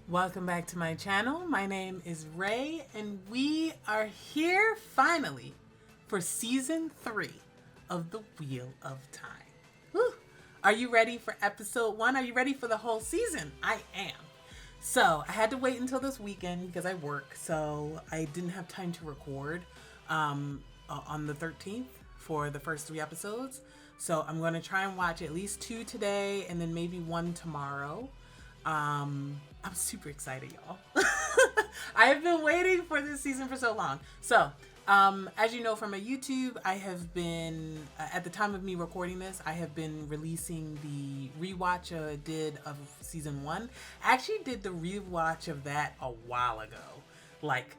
Welcome back to my channel. My name is Ray, and we are here finally for season 3 of the Wheel of Time. Whew. Are you ready for episode 1? Are you ready for the whole season? I am. So I had to wait until this weekend because I work, so I didn't have time to record on the 13th for the first 3 episodes. So I'm going to try and watch at least 2 today and then maybe 1 tomorrow. I'm super excited, y'all. I have been waiting for this season for so long. So, as you know from my YouTube, I have been, at the time of me recording this, I have been releasing the rewatch I did of season 1. I actually did the rewatch of that a while ago. Like,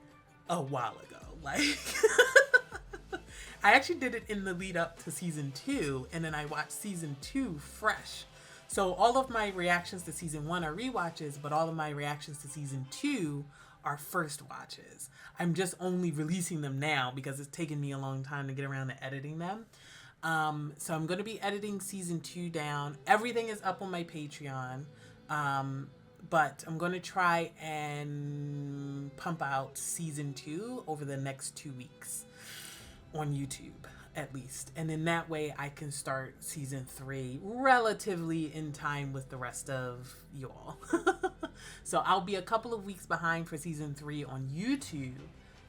I actually did it in the lead up to season 2, and then I watched season 2 fresh. So all of my reactions to season 1 are rewatches, but all of my reactions to season 2 are first watches. I'm just only releasing them now because it's taken me a long time to get around to editing them. So I'm going to be editing season 2 down. Everything is up on my Patreon. But I'm going to try and pump out season 2 over the next 2 weeks on YouTube. At least. And in that way, I can start season 3 relatively in time with the rest of you all. So I'll be a couple of weeks behind for season 3 on YouTube,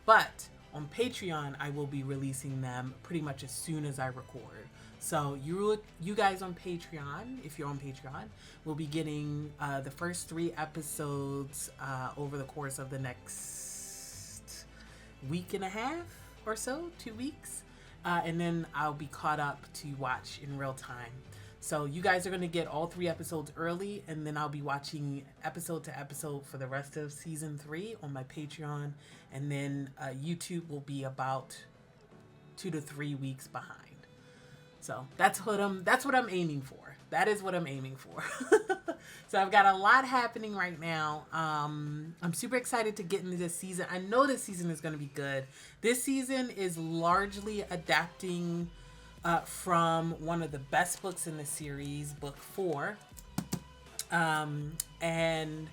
but on Patreon, I will be releasing them pretty much as soon as I record. So you guys on Patreon, if you're on Patreon, will be getting the first 3 episodes over the course of the next week and a half or so, 2 weeks. And then I'll be caught up to watch in real time. So you guys are going to get all 3 episodes early, and then I'll be watching episode to episode for the rest of season 3 on my Patreon. And then YouTube will be about 2 to 3 weeks behind. So that's what I'm aiming for. That is what I'm aiming for. So I've got a lot happening right now. I'm super excited to get into this season. I know this season is going to be good. This season is largely adapting from one of the best books in the series, book 4. There's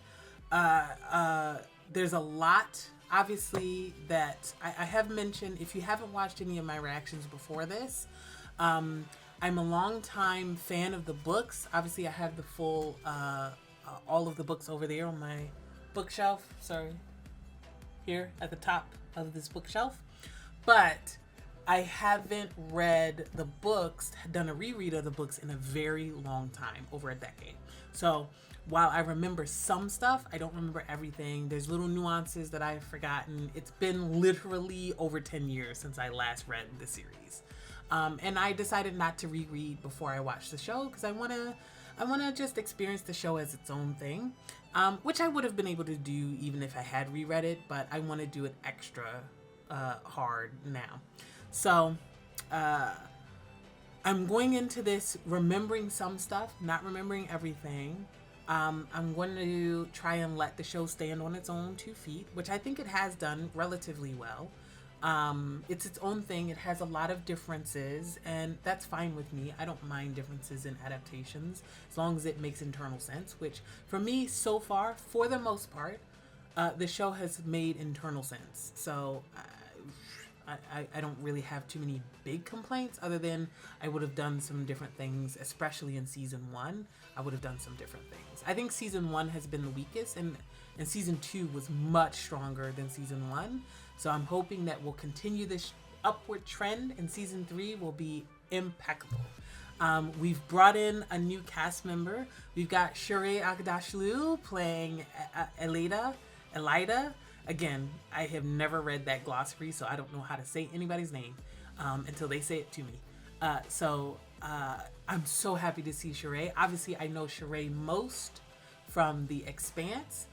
a lot, obviously, that I have mentioned. If you haven't watched any of my reactions before this, I'm a long-time fan of the books. Obviously, I have the full, all of the books over there on my bookshelf. Sorry. Here at the top of this bookshelf. But I haven't read the books, done a reread of the books in a very long time, over a decade. So while I remember some stuff, I don't remember everything. There's little nuances that I've forgotten. It's been literally over 10 years since I last read the series. And I decided not to reread before I watched the show because I want to just experience the show as its own thing, which I would have been able to do even if I had reread it, but I want to do it extra hard now. So I'm going into this remembering some stuff, not remembering everything. I'm going to try and let the show stand on its own 2 feet, which I think it has done relatively well. It's its own thing. It has a lot of differences, and that's fine with me. I don't mind differences in adaptations as long as it makes internal sense, which for me so far, for the most part, the show has made internal sense. So I don't really have too many big complaints other than I would have done some different things, especially in season 1. I would have done some different things. I think season 1 has been the weakest, and season 2 was much stronger than season 1. So I'm hoping that we'll continue this upward trend, and season 3 will be impeccable. We've brought in a new cast member. We've got Shohreh Aghdashloo playing Elida. Again, I have never read that glossary, so I don't know how to say anybody's name until they say it to me. I'm so happy to see Shohreh. Obviously, I know Shohreh most from The Expanse,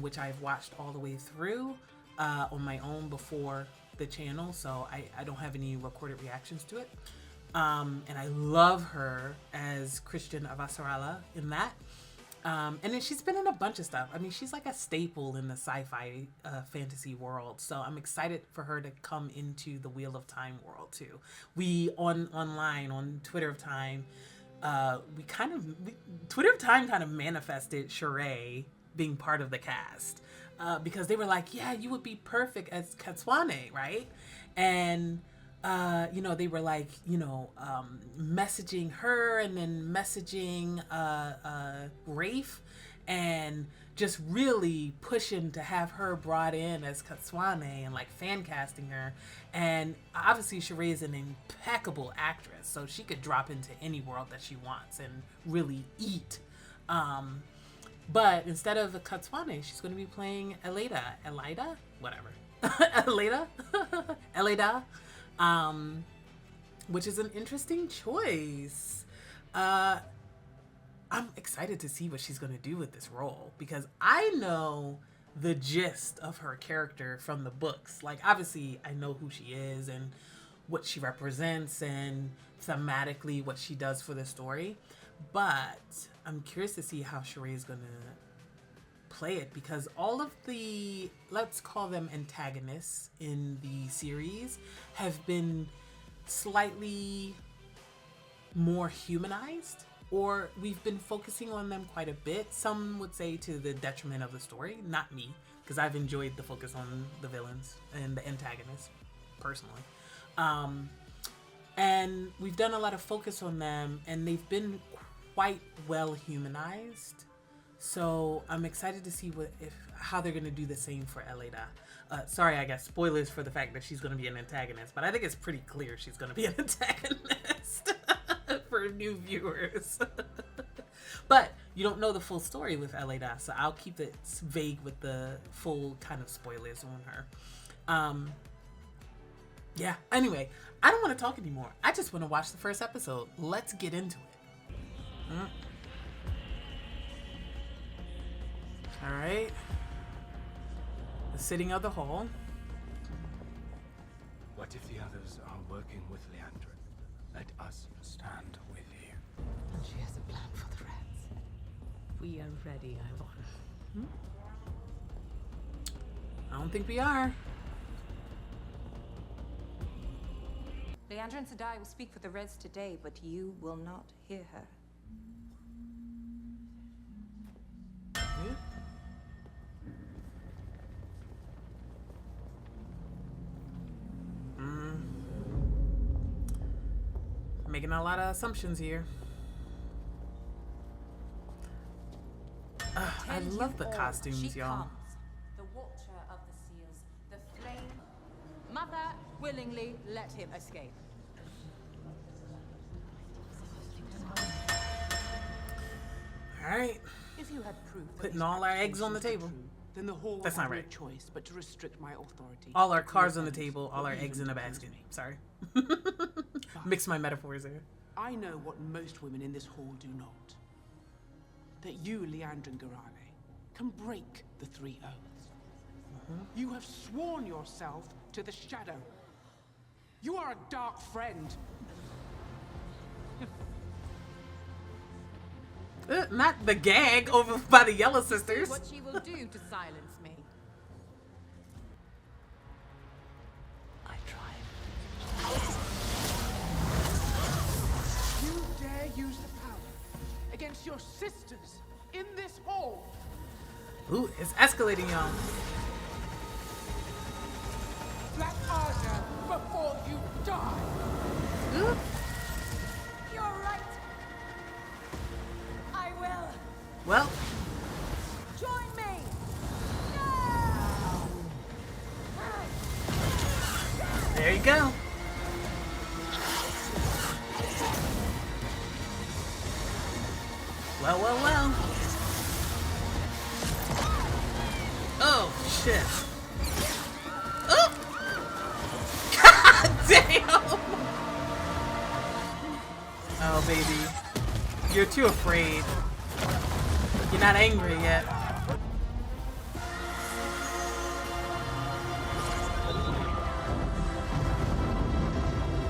which I've watched all the way through on my own before the channel, so I don't have any recorded reactions to it. And I love her as Christian Avasarala in that. And then she's been in a bunch of stuff. I mean, she's like a staple in the sci-fi fantasy world. So I'm excited for her to come into the Wheel of Time world too. We online on Twitter of Time, Twitter of Time kind of manifested Shohreh being part of the cast. Because they were like, yeah, you would be perfect as Katsuane, right? And, you know, they were like, you know, messaging her and then messaging Rafe and just really pushing to have her brought in as Katsuane and like fan casting her. And obviously Sheree is an impeccable actress, so she could drop into any world that she wants and really eat. But instead of Katsuane, she's going to be playing Elida, whatever, Elida, which is an interesting choice. I'm excited to see what she's going to do with this role, because I know the gist of her character from the books. Like, obviously, I know who she is and what she represents and thematically what she does for the story. But I'm curious to see how Sheree is going to play it, because all of the, let's call them antagonists in the series, have been slightly more humanized, or we've been focusing on them quite a bit. Some would say to the detriment of the story. Not me, because I've enjoyed the focus on the villains and the antagonists, personally. And we've done a lot of focus on them, and they've been quite well humanized. So I'm excited to see how they're going to do the same for Elida. Sorry, I guess spoilers for the fact that she's going to be an antagonist, but I think it's pretty clear she's going to be an antagonist for new viewers. But you don't know the full story with Elida, so I'll keep it vague with the full kind of spoilers on her. Yeah, anyway, I don't want to talk anymore. I just want to watch the first episode. Let's get into it. All right. The sitting of the hall. What if the others are working with Liandrin? Let us stand with you. And she has a plan for the rats. We are ready, Aybara. I don't think we are. Liandrin Sedai will speak for the Reds today, but you will not hear her. Yeah. Making a lot of assumptions here. I love the costumes, y'all. The watcher of the seals, the flame. Mother willingly let him escape. All right. If you had proof that Putting these all our eggs on the accusations table. are true, then the hall That's had not no right. choice but to restrict my authority. All our to cards on the clear table, evidence, all our or eggs even in a to basket. accuse me. Sorry. Mix my metaphors there. I know what most women in this hall do not. That you, Liandrin Guirale, can break the 3 oaths. You have sworn yourself to the shadow. You are a dark friend. Not the gag over by the Yellow Sisters. What she will do to silence me. I tried. You dare use the power against your sisters in this hall. Ooh, it's escalating, y'all. Black Arja before you die. Ooh. You're right. I will. Well, Join me. there you go. Well. Oh, shit. Oh! God damn! Oh, baby. You're too afraid. You're not angry yet.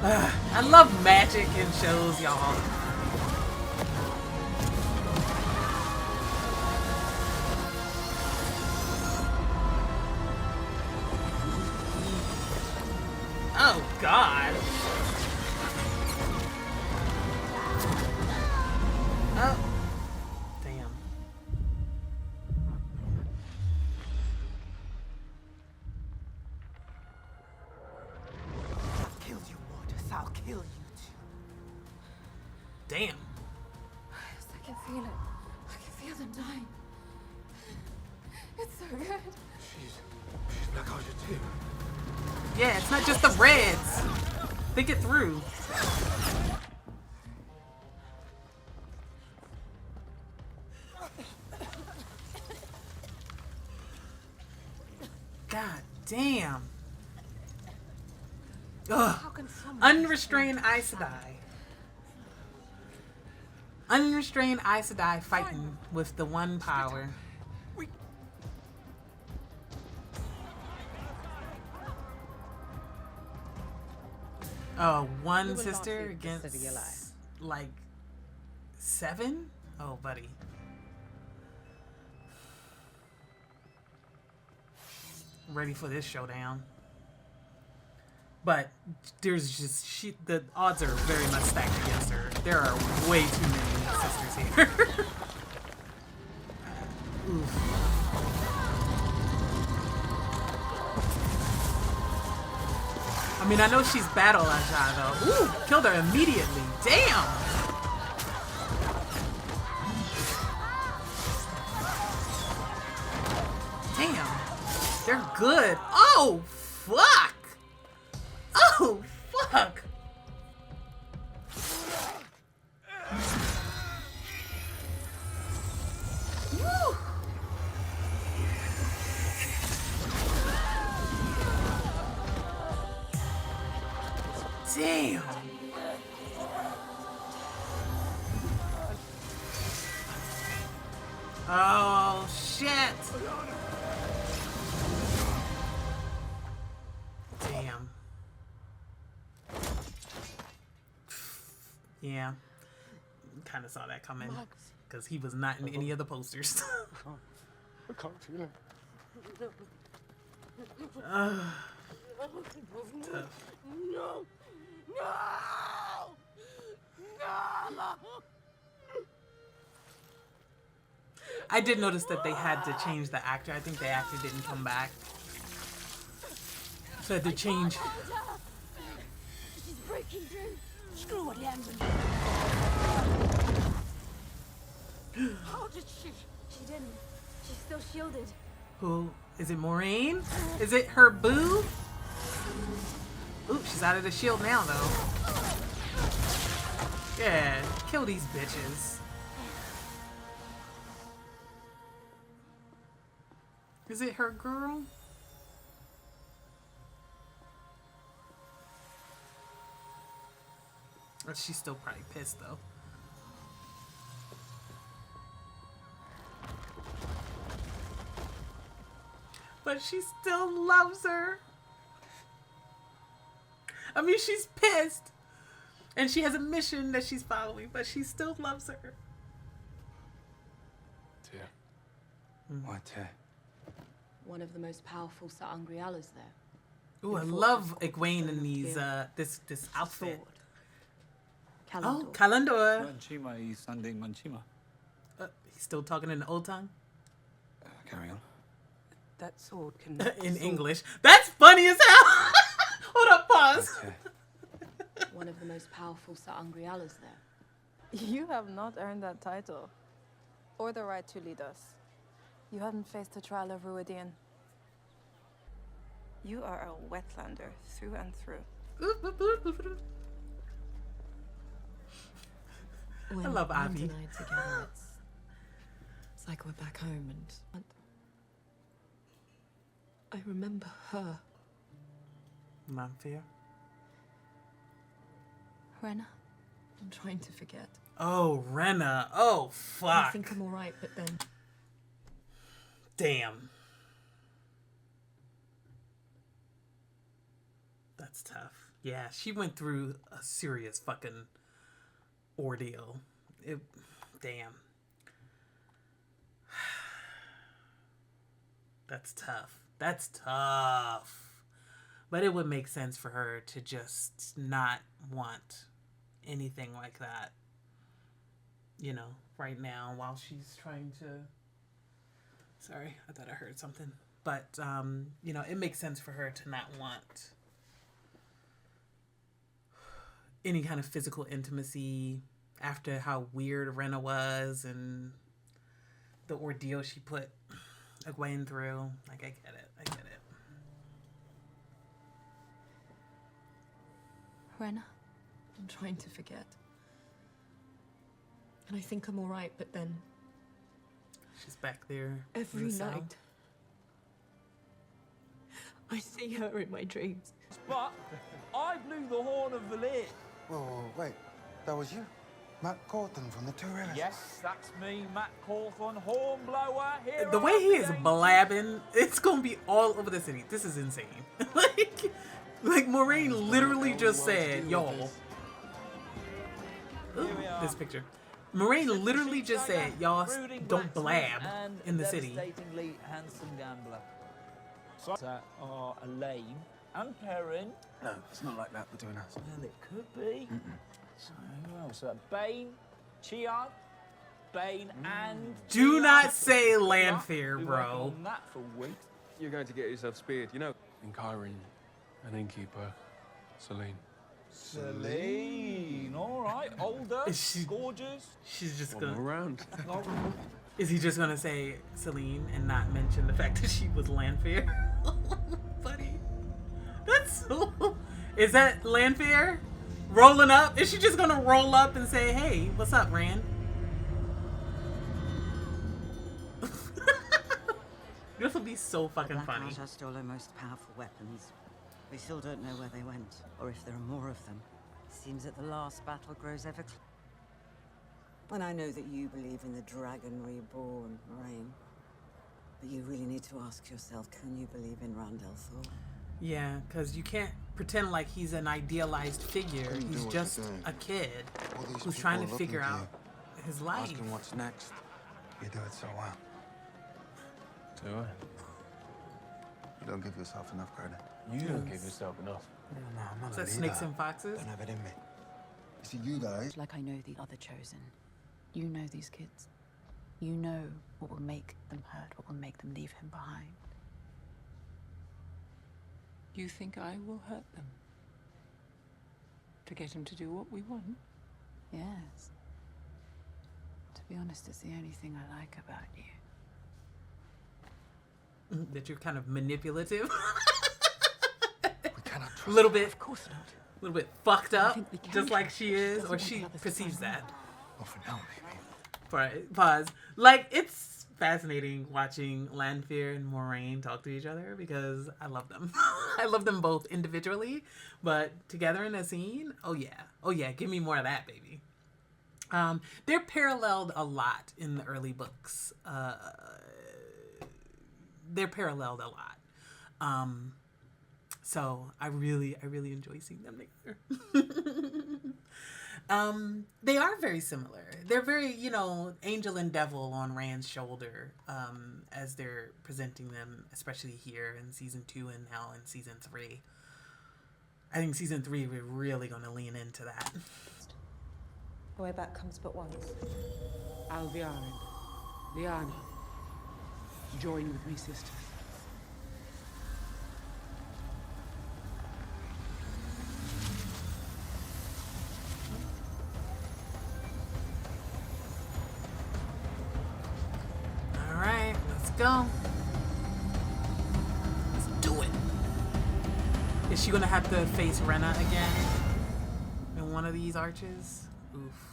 I love magic in shows, y'all. Oh, God. Oh. Damn. feel it. I can feel them dying. It's so good. She's black-hearted too. Yeah, it's not just the reds. Think it through. God damn. Ugh. Unrestrained Aes Sedai. Unrestrained Aes Sedai fighting with the one power. Oh, one sister against like 7? Oh, buddy. Ready for this showdown. But there's just the odds are very much stacked against her. There are way too many sisters here. Oof. I mean, I know she's battle agile though. Ooh, killed her immediately. Damn. Damn. They're good. Oh, fuck. Oh, fuck. Woo. Damn. Oh, shit. Damn. Yeah. Kind of saw that coming. Because he was not in any of the posters. I can't feel it. Tough. No! No! No! I did notice that they had to change the actor. I think the actor didn't come back. So they had to change. She's breaking through. Screw what Liandrin. How did she? She didn't. She's still shielded. Who? Is it Moiraine? Is it her boo? Oops, she's out of the shield now, though. Yeah, kill these bitches. Is it her girl? Or she's still probably pissed, though. But she still loves her. I mean, she's pissed. And she has a mission that she's following, but she still loves her. Dear. Why, dear? One of the most powerful Sa'angrealas there. Ooh, I love Egwene in these, this outfit. Oh, Calendar. Manchima y Sunday Manchima. He's still talking in the old tongue? Carry on. That sword can... in English. That's funny as hell! Hold up, pause. Okay. One of the most powerful Sa'angrealas there. You have not earned that title. Or the right to lead us. You haven't faced the trial of Ruidin. You are a wetlander through and through. When I love Amanda Ivy. and I are together, it's like we're back home and I remember her. Manfia. Rena. I'm trying to forget. Oh, Rena. Oh, fuck. I think I'm alright, but then... Damn. That's tough. Yeah, she went through a serious fucking ordeal. Damn. That's tough. That's tough. But it would make sense for her to just not want anything like that, you know, right now while she's trying to... Sorry, I thought I heard something. But, you know, it makes sense for her to not want any kind of physical intimacy after how weird Rena was and the ordeal she put Egwene through. Like, I get it. I get it. Rena, I'm trying to forget. And I think I'm all right, but then She's back there. every in the cell. night I see her in my dreams. But I blew the horn of Valir. Whoa, wait. That was you? Matt Cauthon from the Two Rivers? Yes, that's me, Matt Cauthon, hornblower, hero The way he of is the ages. blabbing, it's gonna be all over the city. This is insane. like Moiraine literally just said, y'all. Ooh, this picture. Moiraine literally just said, y'all don't blab in the city. Devastatingly handsome gambler. So are Elaine and Perrin. No, it's not like that between us. Well, it could be. So who else? Bane, Siuan, Bane, and Do not say Been Lanfear, working bro. on that for weeks. You're going to get yourself speared, you know. In Kyrene, an innkeeper, Celine. Celine, all right, older, Is she- gorgeous. She's just One more gonna. round. Is he just gonna say Celine and not mention the fact that she was Lanfear? Buddy. That's so. Is that Lanfear? Rolling up? Is she just gonna roll up and say, hey, what's up, Rand? This will be so fucking The Black funny. Archer stole our most powerful weapons. We still don't know where they went, or if there are more of them. Seems that the last battle grows ever closer. And I know that you believe in the dragon reborn, Moiraine. But you really need to ask yourself, can you believe in Randall Thor? Yeah, because you can't pretend like he's an idealized figure. You do He's what just you're doing. a kid All these who's people trying are to looking figure to out his life. Asking what's next. You do it so well. Do I? You don't give yourself enough credit. You don't give yourself enough. No, I'm not Is a that leader. Snakes and Foxes? Don't have it in me. You see, you guys. Like I know the other chosen. You know these kids. You know what will make them hurt, what will make them leave him behind. You think I will hurt them? To get him to do what we want? Yes. To be honest, it's the only thing I like about you. That you're kind of manipulative. We cannot trust A little bit. Of course not. A little bit fucked up, think we can just like trust she her. She is, doesn't or want she the others to perceives find that. out. Oh, for now, maybe. Right, pause. Like, it's fascinating watching Lanfear and Moiraine talk to each other because I love them. I love them both individually, but together in a scene, oh yeah, give me more of that, baby. They're paralleled a lot in the early books. They're paralleled a lot. So I really enjoy seeing them together. They are very similar. They're very, angel and devil on Rand's shoulder, as they're presenting them, especially here in season 2 and now in season 3. I think season 3 we're really going to lean into that. The way back comes but once. Alviarin, Liana, join with me, sister. All right, let's go. Let's do it. Is she going to have to face Rena again in one of these arches? Oof.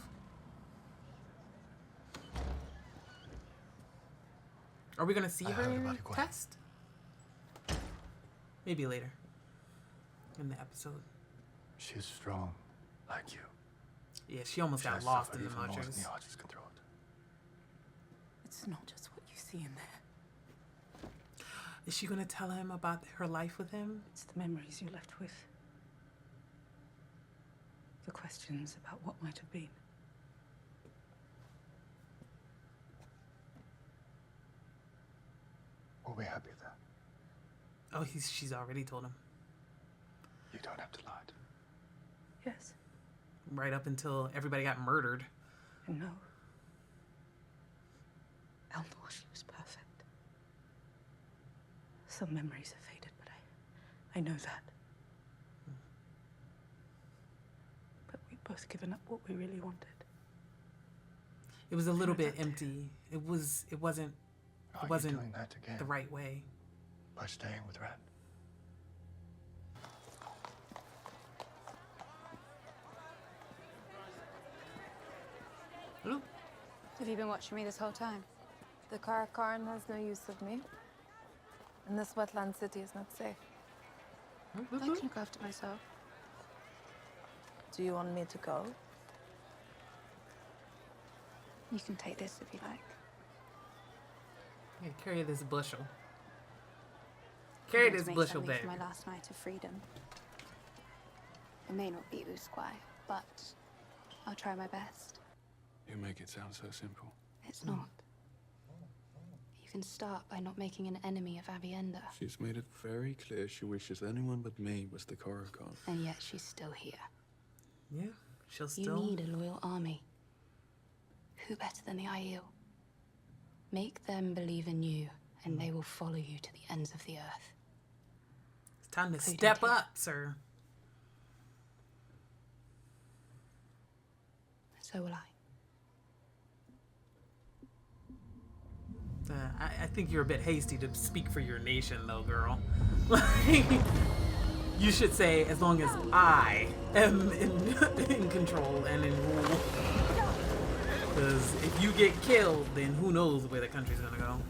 Are we gonna see I heard her about Egwene. test? Maybe later in the episode. She's strong, like you. Yeah, she almost She got has lost suffered in the even more than archers. the archers can throw it. It's not just what you see in there. Is she gonna tell him about her life with him? It's the memories you're left with. The questions about what might have been. We'll be happy then. Oh, she's already told him. You don't have to lie to me. Yes. Right up until everybody got murdered. And no. Elnor, she was perfect. Some memories have faded, but I know that. But we've both given up what we really wanted. It was a little bit empty. It wasn't doing that again? the right way. By staying with Ren. Oop. Have you been watching me this whole time? The Cauthon has no use of me. And this wetland city is not safe. I can look after myself. Do you want me to go? You can take this if you like. Yeah, carry this bushel. Carry this bushel, baby. For my last night of freedom. It may not be Usquai, but I'll try my best. You make it sound so simple. It's not. You can start by not making an enemy of Avienda. She's made it very clear she wishes anyone but me was the Cauthon. And yet she's still here. Yeah, she'll still... You need a loyal army. Who better than the Aiel? Make them believe in you, and they will follow you to the ends of the earth. It's time to step up, sir. So will I. I think you're a bit hasty to speak for your nation, though, girl. You should say, as long as I am in control and in rule. Because if you get killed, then who knows where the country's gonna go.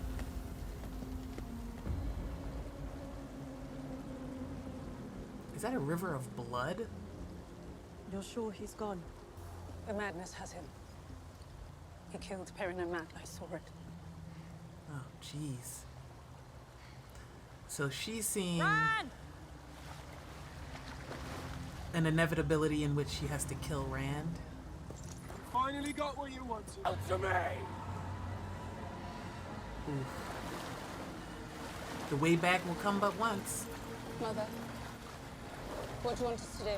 Is that a river of blood? You're sure he's gone? The madness has him. He killed Perrin and Matt. I saw it. Oh, jeez. So she's seeing an inevitability in which she has to kill Rand. Finally got what you wanted. Out to me. Oof. The way back will come but once. Mother, what do you want us to do?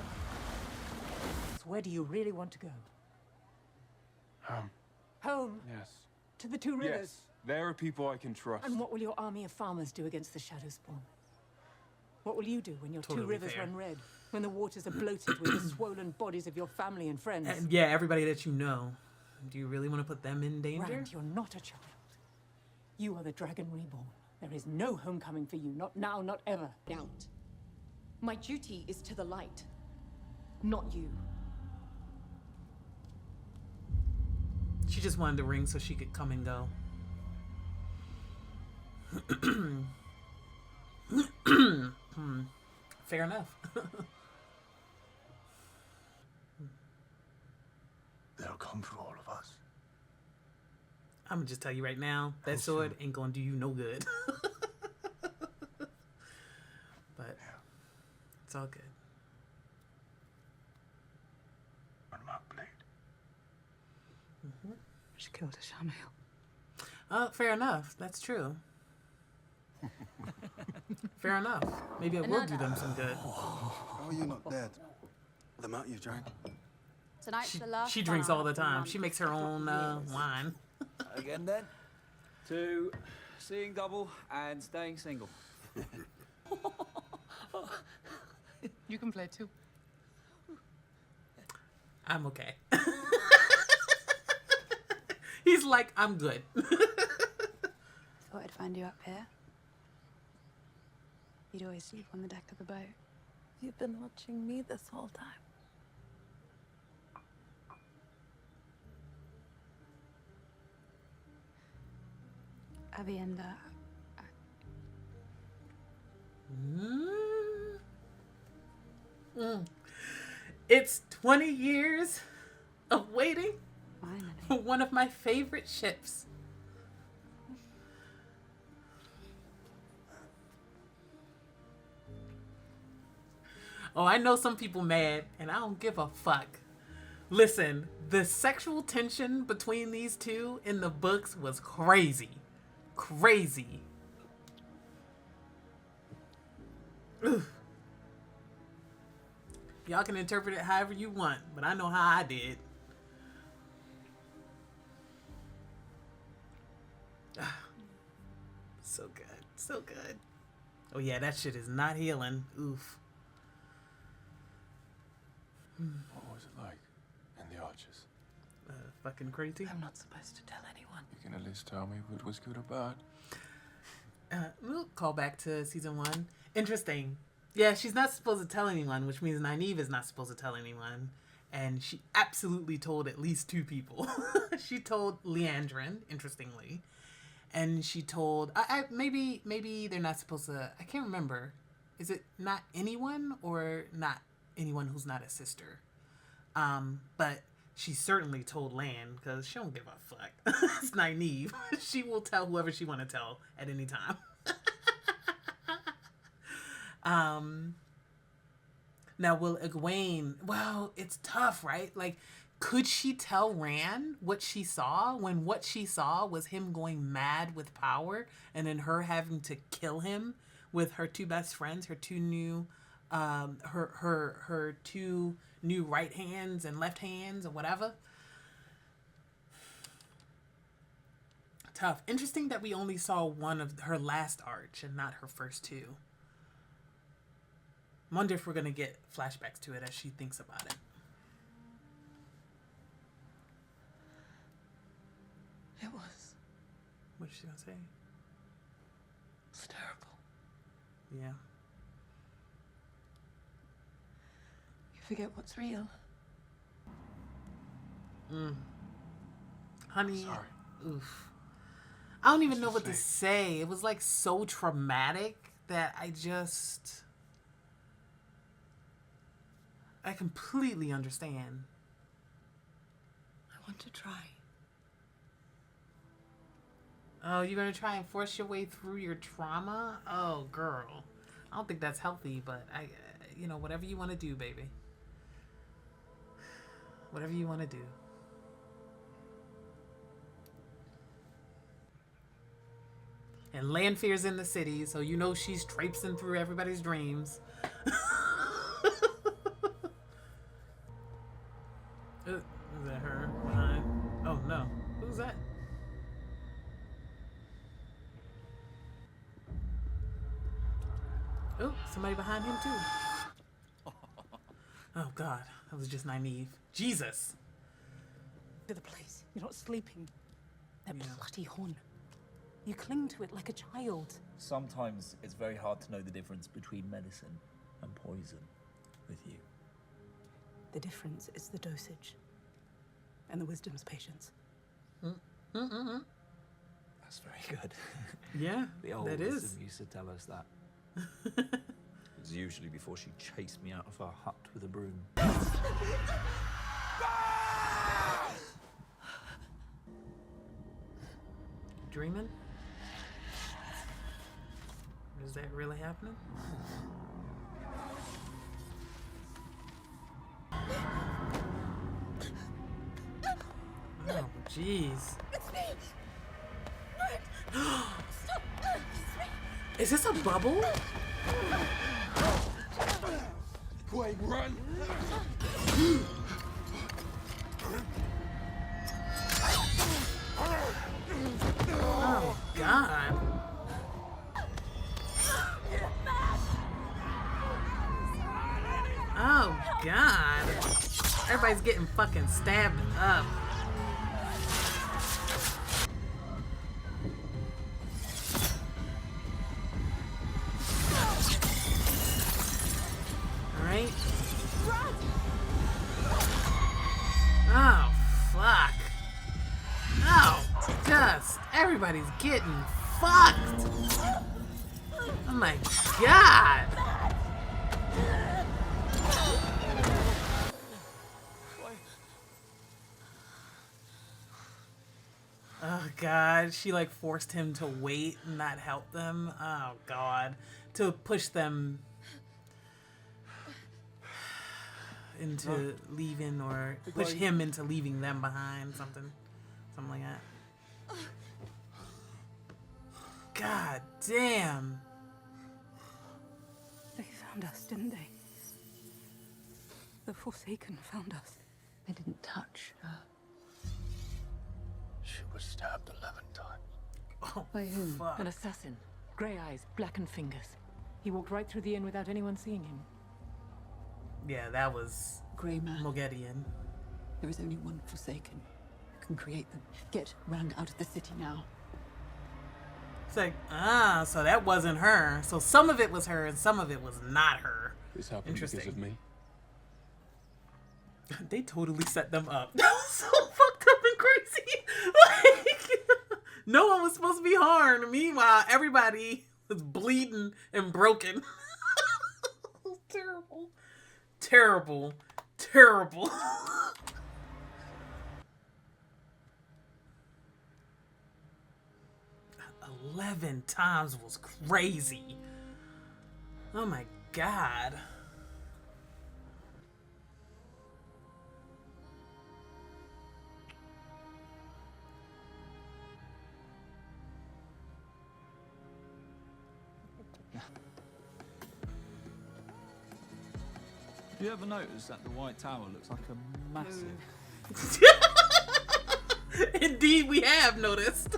So where do you really want to go? Home. Home? Yes. To the two rivers? Yes. There are people I can trust. And what will your army of farmers do against the Shadowspawn? What will you do when your two rivers run red? When the waters are bloated with the swollen bodies of your family and friends? And yeah, everybody that you know. Do you really want to put them in danger? Rand, you're not a child. You are the Dragon Reborn. There is no homecoming for you. Not now, not ever. Out. My duty is to the light, not you. She just wanted the ring so she could come and go. Fair enough. They'll come for all of us. I'm gonna just tell you right now, that sword ain't gonna do you no good. But it's all good. What about Blade? She killed a Shamael. Fair enough. That's true. Fair enough. Maybe it will do them some good. How are you not dead? The amount you drank? Tonight's the last She drinks all the time. She makes her own wine. Again then, to seeing double and staying single. You can play too. I'm okay. He's like, I'm good. Thought I'd find you up here. You'd always sleep on the deck of the boat. You've been watching me this whole time. Avienda. It's 20 years of waiting Finally. for one of my favorite ships. Oh, I know some people mad, and I don't give a fuck. Listen, the sexual tension between these two in the books was crazy. Crazy. Ugh. Y'all can interpret it however you want, but I know how I did. So good. So good. Oh yeah, that shit is not healing. Oof. What was it like in the Arches? Fucking crazy. I'm not supposed to tell anyone. You can at least tell me if it was good or bad. We'll call back to season 1. Interesting. Yeah, she's not supposed to tell anyone, which means Nynaeve is not supposed to tell anyone. And she absolutely told at least 2 people. She told Liandrin, interestingly. And she told... maybe they're not supposed to... I can't remember. Is it not anyone or not anyone who's not a sister? But she certainly told Lan, because she don't give a fuck. It's Nynaeve. She will tell whoever she want to tell at any time. Now, will Egwene... Well, it's tough, right? Like, could she tell Rand what she saw when what she saw was him going mad with power and then her having to kill him with her 2 best friends, her 2 new... her 2 new right hands and left hands or whatever. Tough. Interesting that we only saw one of her last arch and not her first 2. Wonder if we're gonna get flashbacks to it as she thinks about it. It was. What's she gonna say? It's terrible. Yeah. You forget what's real. Honey. Sorry. Oof. I don't even know what to say. It was like so traumatic that I completely understand. I want to try. Oh, you're gonna try and force your way through your trauma? Oh, girl. I don't think that's healthy, but whatever you want to do, baby. Whatever you want to do. And Lanfear's in the city, so you know she's traipsing through everybody's dreams. Is that her behind? Oh no. Who's that? Oh, somebody behind him too. Oh God, that was just Nynaeve. Jesus. To the place. You're not sleeping. That bloody horn. You cling to it like a child. Sometimes it's very hard to know the difference between medicine and poison with you. The difference is the dosage. And the wisdom's patience. That's very good. Yeah, the old that wisdom is. used to tell us that. It was usually before she chased me out of our hut with a broom. Dreaming? Is that really happening? Oh, jeez. Is this a bubble? Quick, run! Oh, God. Oh, God. Everybody's getting fucking stabbed up. Alright. Oh, fuck. Oh, just everybody's getting fucked. Oh my God. Oh God, she like forced him to wait and not help them. Oh God, to push them into leaving or push him into leaving them behind, something like that. God damn. They found us, didn't they? The Forsaken found us. They didn't touch her. She was stabbed 11 times. Oh, by whom? fuck. An assassin. Grey eyes, blackened fingers. He walked right through the inn without anyone seeing him. Yeah, that was Grey man. Mogedian. There is only one Forsaken. can create them. Get Rand out of the city now. It's like, so that wasn't her. So some of it was her and some of it was not her. This happened because of me. They totally set them up. That was so fucked up and crazy. Like, no one was supposed to be harmed. Meanwhile, everybody was bleeding and broken. Terrible. Terrible. Terrible. 11 times was crazy. Oh my god. Have you ever noticed that the White Tower looks like a massive... Indeed, we have noticed.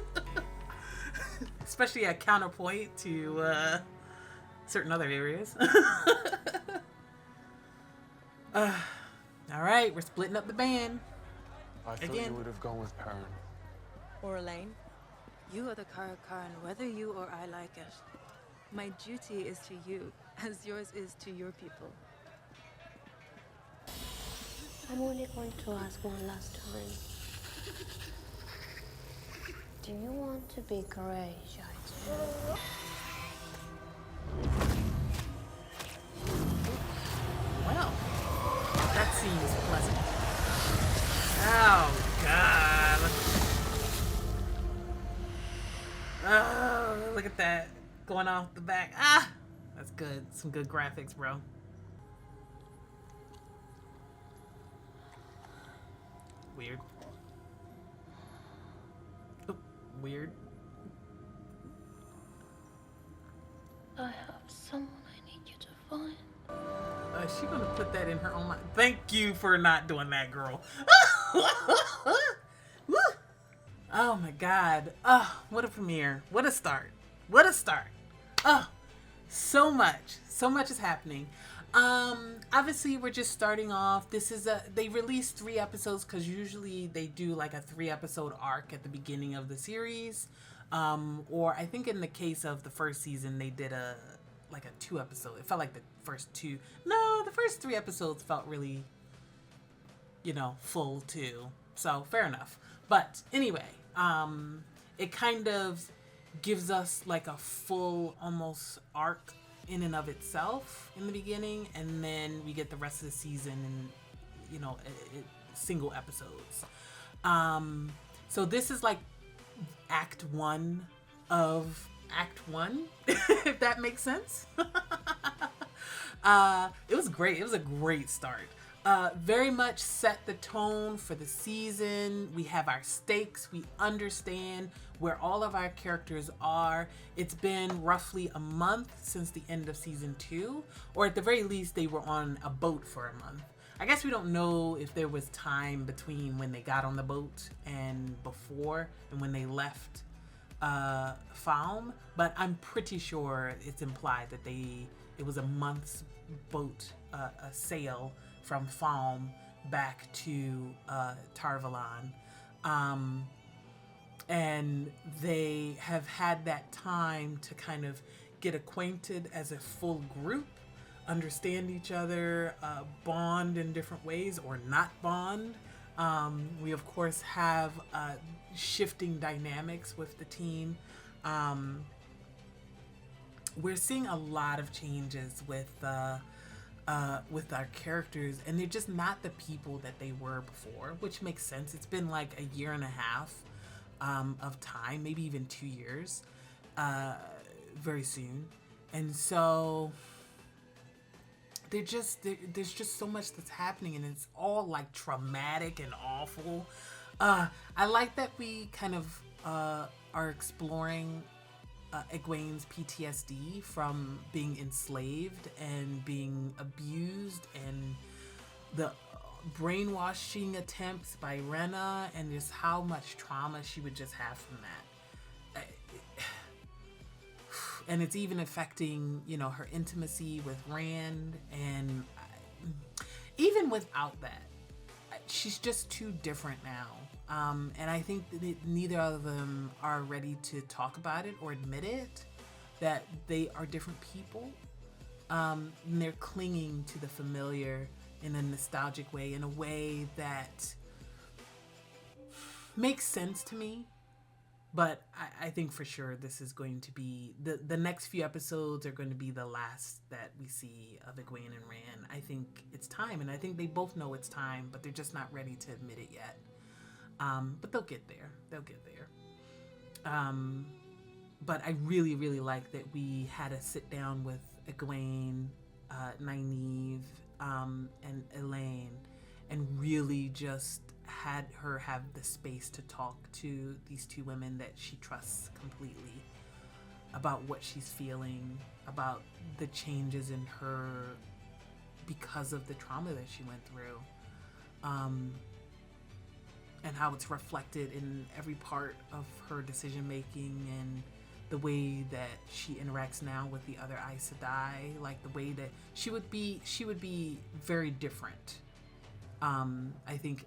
Especially at counterpoint to certain other areas. All right, we're splitting up the band. I thought you would have gone with Perrin. Or Elaine. You are the Karakaren, whether you or I like it. My duty is to you, as yours is to your people. I'm only going to ask one last time. Do you want to be Grey, Shaitan? Well, that seems pleasant. Oh, God. Oh, look at that. Going off the back. Ah, that's good. Some good graphics, bro. Weird. Oh, weird. I have someone I need you to find. Is she gonna put that in her own mind? Thank you for not doing that, girl. Oh my god. Oh, what a premiere. What a start. What a start. Oh, so much. So much is happening. Obviously we're just starting off. They released 3 episodes because usually they do like a 3-episode arc at the beginning of the series. Or I think in the case of the first season, they did a 2-episode. It felt like the first 2. No, the first 3 episodes felt really, full too. So fair enough. But anyway, it kind of gives us like a full almost arc in and of itself in the beginning, and then we get the rest of the season in single episodes. So this is like act 1 of act 1, if that makes sense. It was great. It was a great start. Very much set the tone for the season. We have our stakes. We understand where all of our characters are. It's been roughly a month since the end of season 2, or at the very least they were on a boat for a month. I guess we don't know if there was time between when they got on the boat and before and when they left Falm, but I'm pretty sure it's implied that it was a month's boat sail from Falm back to Tarvalon. And they have had that time to kind of get acquainted as a full group, understand each other, bond in different ways or not bond. We of course have shifting dynamics with the team. We're seeing a lot of changes with our characters, and they're just not the people that they were before, which makes sense. It's been like a year and a half of time, maybe even 2 years, very soon. And so there's just so much that's happening, and it's all like traumatic and awful. I like that we kind of are exploring Egwene's PTSD from being enslaved and being abused, and the brainwashing attempts by Rena, and just how much trauma she would just have from that. And it's even affecting, her intimacy with Rand, and even without that, she's just too different now. And I think that neither of them are ready to talk about it or admit it, that they are different people. And they're clinging to the familiar in a nostalgic way, in a way that makes sense to me. But I think for sure this is going to be, the next few episodes are going to be the last that we see of Egwene and Rand. I think it's time, and I think they both know it's time, but they're just not ready to admit it yet. But they'll get there. They'll get there. But I really, really like that we had a sit down with Egwene, Nynaeve, and Elaine, and really just had her have the space to talk to these two women that she trusts completely about what she's feeling, about the changes in her because of the trauma that she went through, and how it's reflected in every part of her decision making and the way that she interacts now with the other Aes Sedai, like the way that she would be very different. I think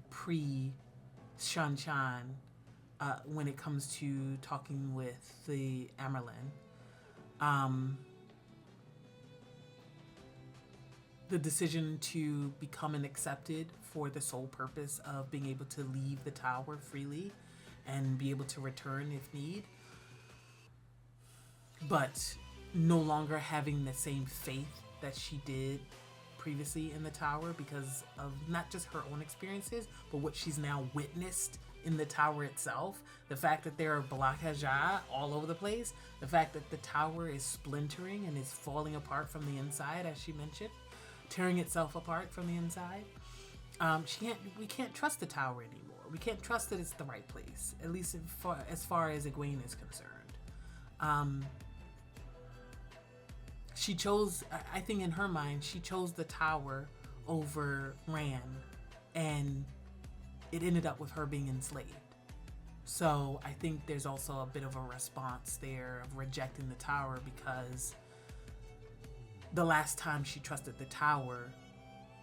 pre-Shan, when it comes to talking with the Amyrlin. The decision to become an accepted for the sole purpose of being able to leave the tower freely and be able to return if need, but no longer having the same faith that she did previously in the tower because of not just her own experiences, but what she's now witnessed in the tower itself. The fact that there are Blakaja all over the place, the fact that the tower is splintering and is falling apart from the inside, as she mentioned, tearing itself apart from the inside. We can't trust the tower anymore. We can't trust that it's the right place, at least as far as Egwene is concerned. She chose, I think in her mind, she chose the tower over Rand, and it ended up with her being enslaved. So I think there's also a bit of a response there of rejecting the tower, because the last time she trusted the tower,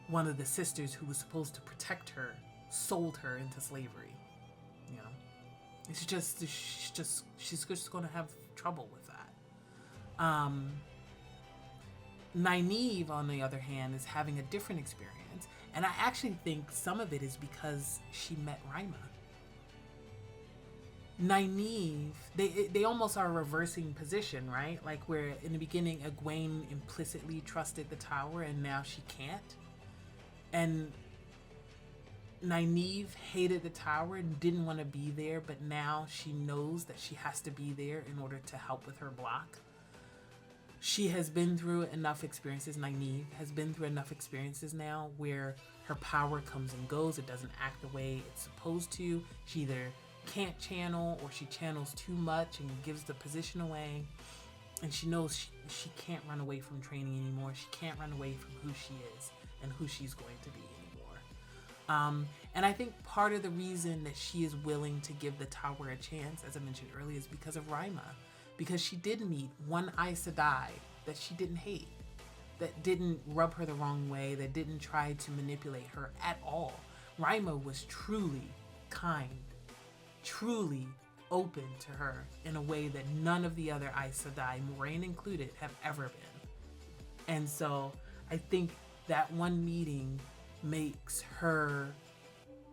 one of the sisters who was supposed to protect her sold her into slavery. You know, she's just going to have trouble with that. Nynaeve, on the other hand, is having a different experience, and I actually think some of it is because she met Rima. Nynaeve, they almost are reversing position, right? Like where in the beginning Egwene implicitly trusted the tower and now she can't. And Nynaeve hated the tower and didn't want to be there, but now she knows that she has to be there in order to help with her block. She has been through enough experiences, Nynaeve has been through enough experiences now where her power comes and goes. It doesn't act the way it's supposed to. She either can't channel or she channels too much and gives the position away. And she knows she can't run away from training anymore. She can't run away from who she is and who she's going to be anymore. And I think part of the reason that she is willing to give the tower a chance, as I mentioned earlier, is because of Rima. Because she did meet one Aes Sedai that she didn't hate, that didn't rub her the wrong way, that didn't try to manipulate her at all. Rima was truly kind, truly open to her in a way that none of the other Aes Sedai, Moiraine included, have ever been. And so I think that one meeting makes her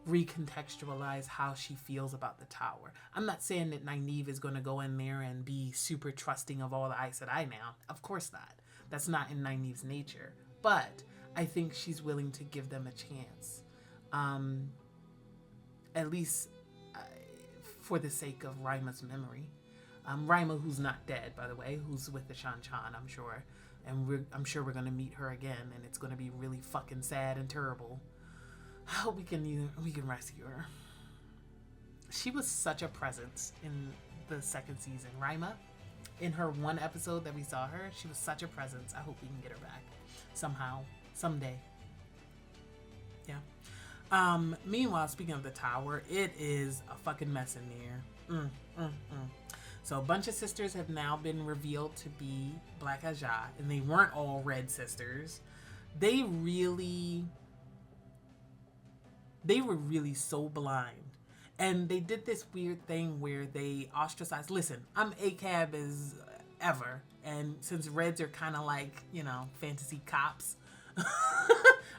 recontextualize how she feels about the tower. I'm not saying that Nynaeve is going to go in there and be super trusting of all the Aes Sedai now. Of course not. That's not in Nynaeve's nature. But I think she's willing to give them a chance. At least for the sake of Rima's memory. Rima, who's not dead, by the way, who's with the Sanche, I'm sure. And I'm sure we're going to meet her again, and it's going to be really fucking sad and terrible. I hope we can rescue her. She was such a presence in the second season. Rima, in her one episode that we saw her, she was such a presence. I hope we can get her back somehow, someday. Yeah. Meanwhile, speaking of the tower, it is a fucking mess in there. So a bunch of sisters have now been revealed to be Blakaja, and they weren't all red sisters. They were really so blind And they did this weird thing where they ostracized. Listen, I'm ACAB as ever. And since Reds are kind of like, you know, fantasy cops,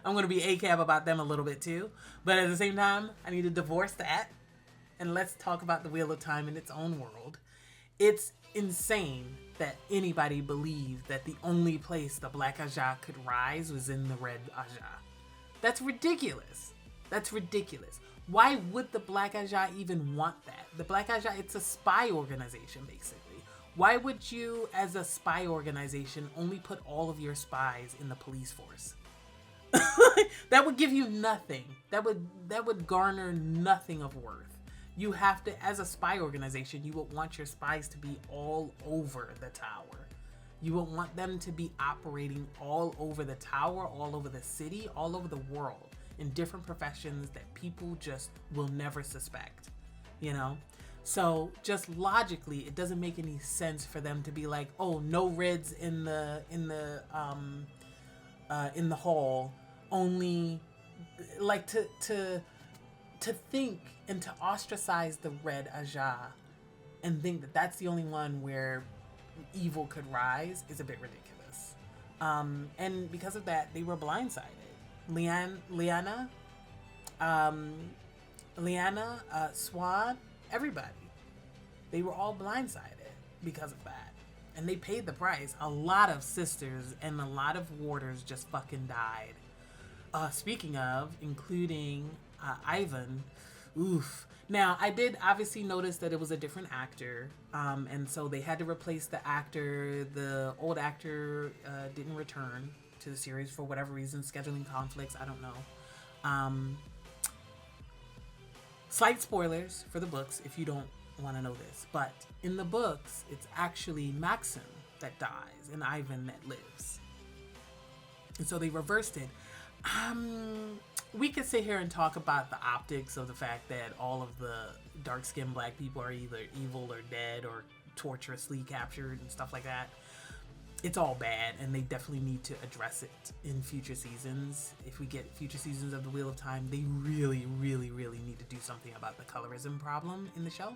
I'm going to be ACAB about them a little bit too. But at the same time, I need to divorce that. And let's talk about the Wheel of Time in its own world. It's insane that anybody believed that the only place the Black Ajah could rise was in the Red Ajah. That's ridiculous. That's ridiculous. Why would the Black Ajah even want that? The Black Ajah, it's a spy organization, basically. Why would you, as a spy organization, only put all of your spies in the police force? That would give you nothing. That would garner nothing of worth. You have to, as a spy organization, you would want your spies to be all over the tower. You would want them to be operating all over the tower, all over the city, all over the world, in different professions that people just will never suspect, you know? So just logically, it doesn't make any sense for them to be like, oh, no Reds in the hall, only like to think and to ostracize the Red Ajah and think that that's the only one where evil could rise is a bit ridiculous. And because of that, they were blindsided. Liana, Siuan, everybody. They were all blindsided because of that. And they paid the price. A lot of sisters and a lot of warders just fucking died. Speaking of, including Ivan. Oof. Now, I did obviously notice that it was a different actor. And so they had to replace the actor. The old actor didn't return to the series for whatever reason, scheduling conflicts, I don't know. Slight spoilers for the books if you don't want to know this, but in the books, it's actually Maxim that dies and Ivan that lives. And so they reversed it. We could sit here and talk about the optics of the fact that all of the dark-skinned black people are either evil or dead or torturously captured and stuff like that. It's all bad, and they definitely need to address it in future seasons. If we get future seasons of The Wheel of Time, they really, really, really need to do something about the colorism problem in the show.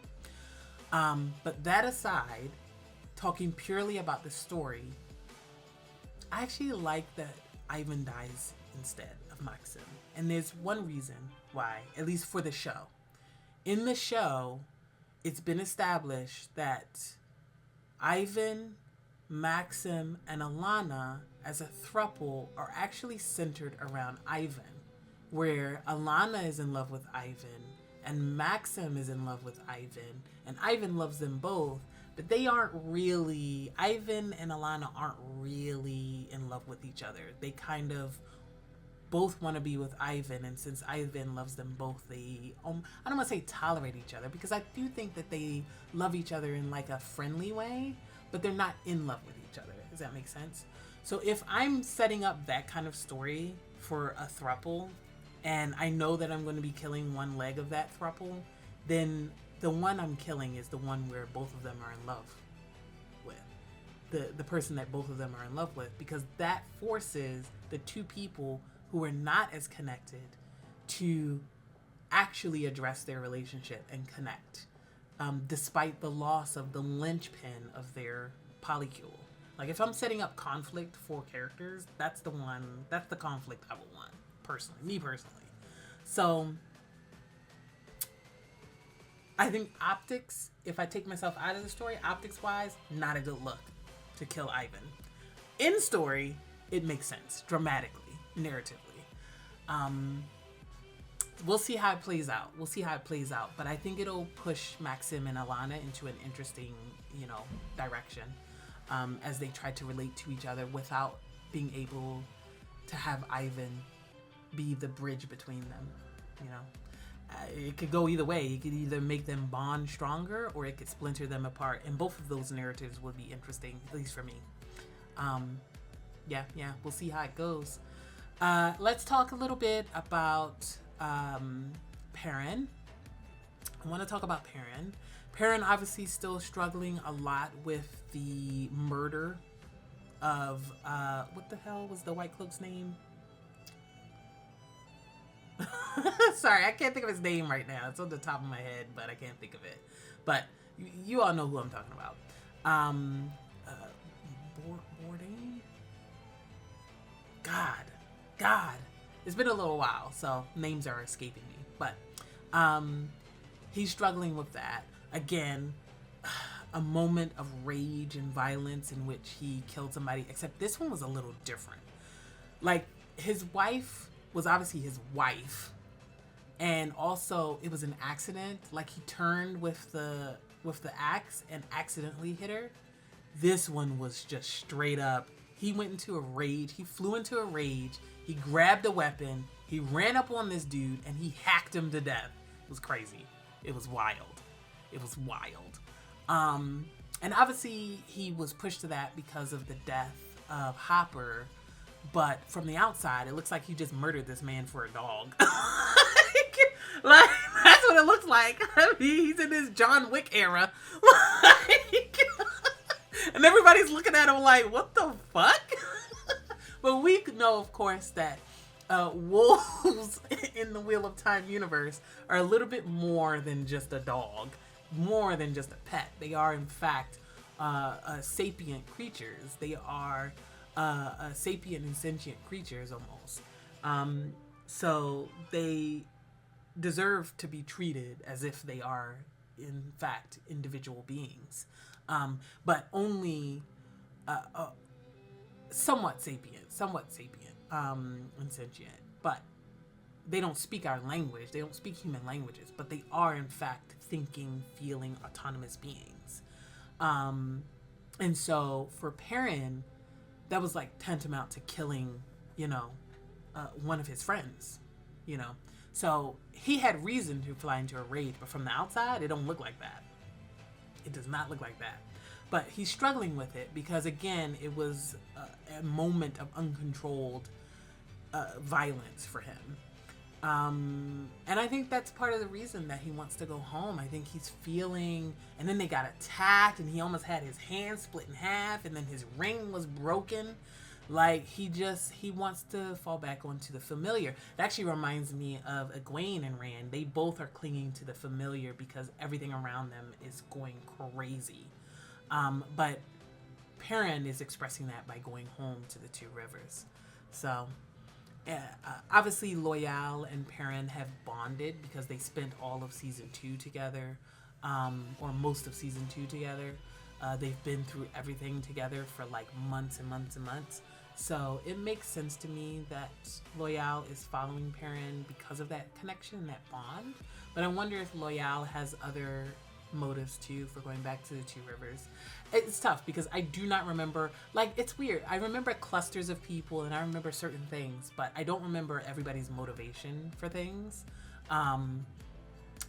But that aside, talking purely about the story, I actually like that Ivan dies instead of Maxim. And there's one reason why, at least for the show. In the show, it's been established that Ivan, Maxim, and Alanna as a throuple are actually centered around Ivan, where Alanna is in love with Ivan and Maxim is in love with Ivan, and Ivan loves them both, but they aren't really, Ivan and Alanna aren't really in love with each other. They kind of both want to be with Ivan, and since Ivan loves them both, they, I don't want to say tolerate each other, because I do think that they love each other in like a friendly way, but they're not in love with each other. Does that make sense? So if I'm setting up that kind of story for a throuple, and I know that I'm going to be killing one leg of that throuple, then the one I'm killing is the one where both of them are in love with. The person that both of them are in love with, because that forces the two people who are not as connected to actually address their relationship and connect, despite the loss of the linchpin of their polycule. Like if I'm setting up conflict for characters, that's the conflict I would want, personally, me personally. So I think optics, if I take myself out of the story, optics wise, not a good look to kill Ivan. In story, it makes sense, dramatically, narratively. We'll see how it plays out. But I think it'll push Maxim and Alanna into an interesting, direction, as they try to relate to each other without being able to have Ivan be the bridge between them. It could go either way. It could either make them bond stronger, or it could splinter them apart. And both of those narratives would be interesting, at least for me. We'll see how it goes. Let's talk a little bit about Perrin. I want to talk about Perrin. Perrin obviously still struggling a lot with the murder of what the hell was the White Cloak's name? Sorry, I can't think of his name right now. It's on the top of my head, but I can't think of it. But you all know who I'm talking about. Bourdain? God. It's been a little while, so names are escaping me. But he's struggling with that. Again, a moment of rage and violence in which he killed somebody, except this one was a little different. Like, his wife was obviously his wife, and also it was an accident. Like, he turned with the axe and accidentally hit her. This one was just straight up. He went into a rage. He flew into a rage. He grabbed a weapon. He ran up on this dude and he hacked him to death. It was crazy. It was wild. And obviously he was pushed to that because of the death of Hopper. But from the outside, it looks like he just murdered this man for a dog. Like, that's what it looks like. I mean, he's in this John Wick era. And everybody's looking at him like, what the fuck? But we know, of course, that wolves in the Wheel of Time universe are a little bit more than just a dog, more than just a pet. They are, in fact, sapient creatures. They are sapient and sentient creatures almost. So they deserve to be treated as if they are, in fact, individual beings. But only somewhat sapient and sentient. But they don't speak our language. They don't speak human languages. But they are, in fact, thinking, feeling, autonomous beings. And so for Perrin, that was like tantamount to killing, one of his friends, So he had reason to fly into a rage, but from the outside, it don't look like that. It does not look like that. But he's struggling with it because, again, it was a moment of uncontrolled violence for him. And I think that's part of the reason that he wants to go home. I think he's feeling, and then they got attacked and he almost had his hand split in half and then his ring was broken. Like, he wants to fall back onto the familiar. It actually reminds me of Egwene and Rand. They both are clinging to the familiar because everything around them is going crazy. But Perrin is expressing that by going home to the Two Rivers. So, obviously Loial and Perrin have bonded because they spent all of season 2 together, or most of season 2 together. They've been through everything together for like months and months and months. So it makes sense to me that Loial is following Perrin because of that connection, that bond. But I wonder if Loial has other motives too for going back to the Two Rivers. It's tough because I do not remember, like, it's weird. I remember clusters of people and I remember certain things, but I don't remember everybody's motivation for things.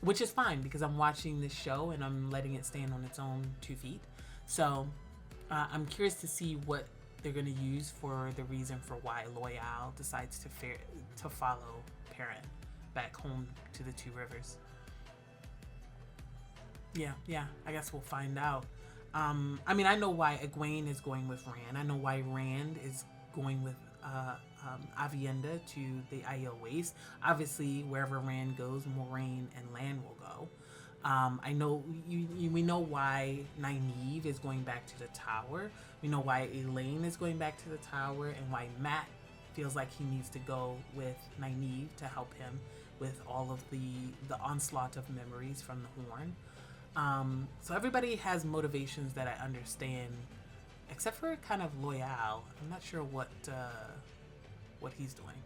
Which is fine because I'm watching this show and I'm letting it stand on its own 2 feet. So I'm curious to see what they're going to use for the reason for why Loial decides to follow Perrin back home to the Two Rivers. Yeah, I guess we'll find out. I mean, I know why Egwene is going with Rand. I know why Rand is going with Avienda to the Aiel Waste. Obviously, wherever Rand goes, Moiraine and Lan will go. I know we know why Nynaeve is going back to the tower. We know why Elaine is going back to the tower, and why Matt feels like he needs to go with Nynaeve to help him with all of the onslaught of memories from the Horn. So everybody has motivations that I understand, except for kind of Loial. I'm not sure what he's doing.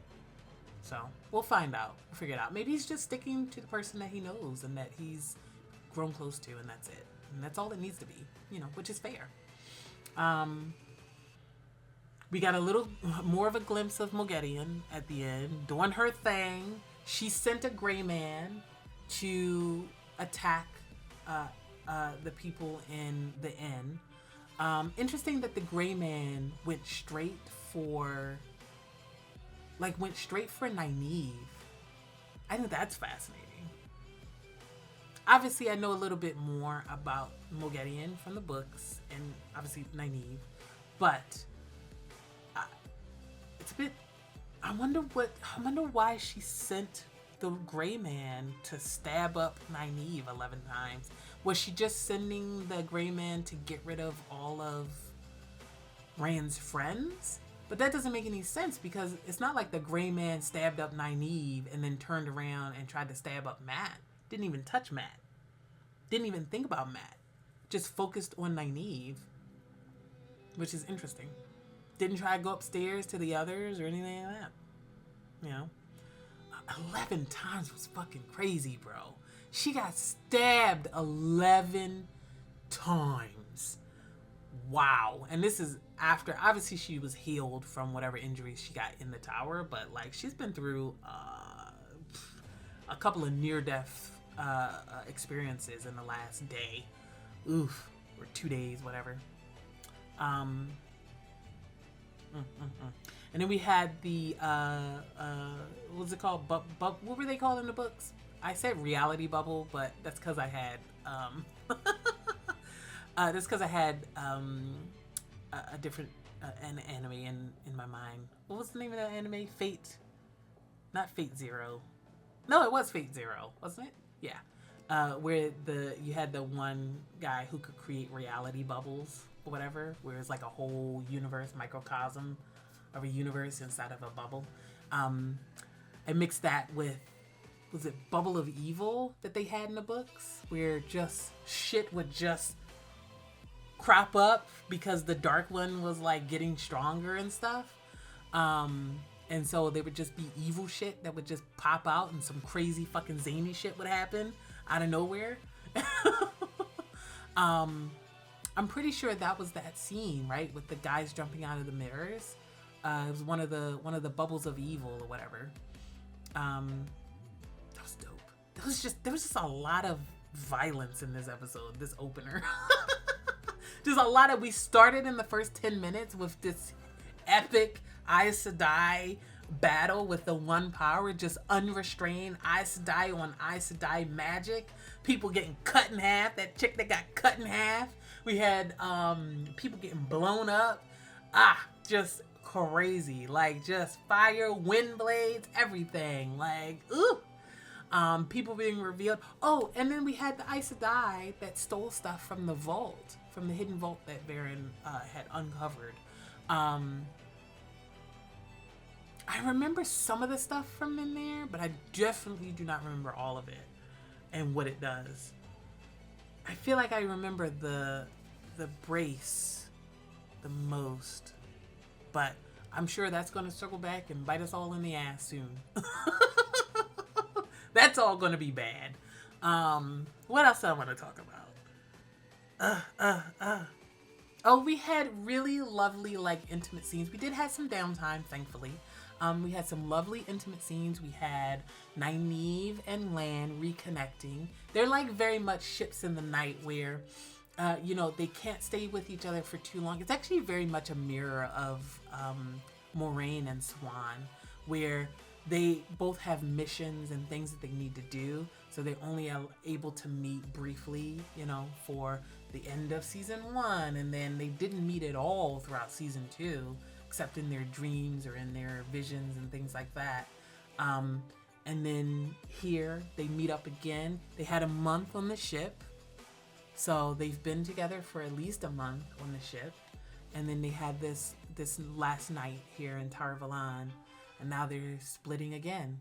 So we'll find out. We'll figure it out. Maybe he's just sticking to the person that he knows and that he's grown close to, and that's it. And that's all it needs to be, which is fair. We got a little more of a glimpse of Moghedien at the end, doing her thing. She sent a gray man to attack the people in the inn. Interesting that the gray man went straight for Nynaeve. I think that's fascinating. Obviously, I know a little bit more about Moghedien from the books, and obviously Nynaeve, but it's a bit. I wonder why she sent the Gray Man to stab up Nynaeve 11 times? Was she just sending the Gray Man to get rid of all of Rand's friends? But that doesn't make any sense because it's not like the Gray Man stabbed up Nynaeve and then turned around and tried to stab up Matt. Didn't even touch Matt. Didn't even think about Matt. Just focused on Nynaeve, which is interesting. Didn't try to go upstairs to the others or anything like that. You know? 11 times was fucking crazy, bro. She got stabbed 11 times. Wow. And this is after, obviously she was healed from whatever injuries she got in the tower, but like she's been through a couple of near-death experiences in the last day. Oof. Or 2 days, whatever. And then we had the what was it called? What were they called in the books? I said reality bubble, but that's because I had a different an anime in my mind. What was the name of that anime? Fate, not Fate Zero. No, it was Fate Zero, wasn't it? Yeah. Where you had the one guy who could create reality bubbles or whatever, where it's like a whole universe, microcosm of a universe inside of a bubble. I mixed that with, was it Bubble of Evil that they had in the books, where just shit would just crop up because the dark one was like getting stronger and stuff. And so there would just be evil shit that would just pop out and some crazy fucking zany shit would happen out of nowhere. I'm pretty sure that was that scene, right? With the guys jumping out of the mirrors. It was one of the bubbles of evil or whatever. That was dope. There was just a lot of violence in this episode, this opener. There's a lot of, we started in the first 10 minutes with this epic Aes Sedai battle with the one power, just unrestrained Aes Sedai on Aes Sedai magic. People getting cut in half. That chick that got cut in half. We had people getting blown up. Just crazy. Like just fire, wind blades, everything. Like, ooh. People being revealed. Oh, and then we had the Aes Sedai that stole stuff from the vault, from the hidden vault that Perrin had uncovered. I remember some of the stuff from in there, but I definitely do not remember all of it and what it does. I feel like I remember the brace the most, but I'm sure that's going to circle back and bite us all in the ass soon. That's all going to be bad. What else I want to talk about? Oh, we had really lovely, like, intimate scenes. We did have some downtime, thankfully. We had some lovely intimate scenes. We had Nynaeve and Lan reconnecting. They're like very much ships in the night where, they can't stay with each other for too long. It's actually very much a mirror of Moiraine and Siuan, where they both have missions and things that they need to do. So they're only able to meet briefly, for the end of season 1. And then they didn't meet at all throughout season 2. Except in their dreams or in their visions and things like that. And then here they meet up again. They had a month on the ship. So they've been together for at least a month on the ship. And then they had this last night here in Tar Valon. And now they're splitting again.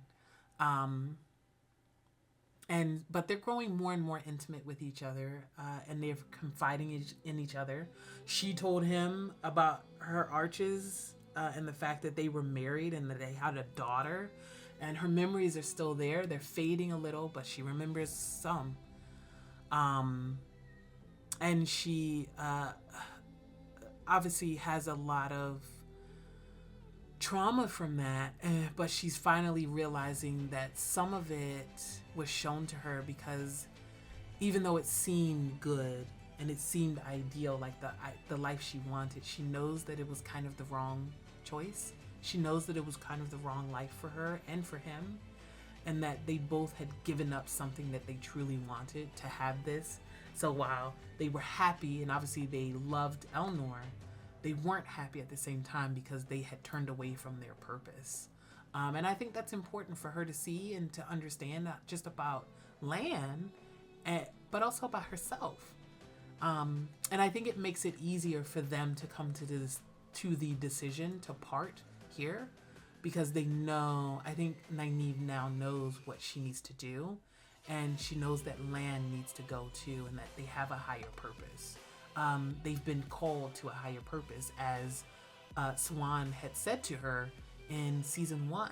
But they're growing more and more intimate with each other, and they're confiding in each other. She told him about her arches and the fact that they were married and that they had a daughter, and her memories are still there. They're fading a little, but she remembers some. And she obviously has a lot of trauma from that, but she's finally realizing that some of it was shown to her because even though it seemed good and it seemed ideal, like the life she wanted, she knows that it was kind of the wrong choice. She knows that it was kind of the wrong life for her and for him, and that they both had given up something that they truly wanted to have this. So while they were happy and obviously they loved Elnor, they weren't happy at the same time because they had turned away from their purpose. And I think that's important for her to see and to understand, not just about Lan, but also about herself. And I think it makes it easier for them to come to the decision to part here, because they know, I think Nynaeve now knows what she needs to do, and she knows that Lan needs to go too, and that they have a higher purpose. They've been called to a higher purpose, as Siuan had said to her in season 1,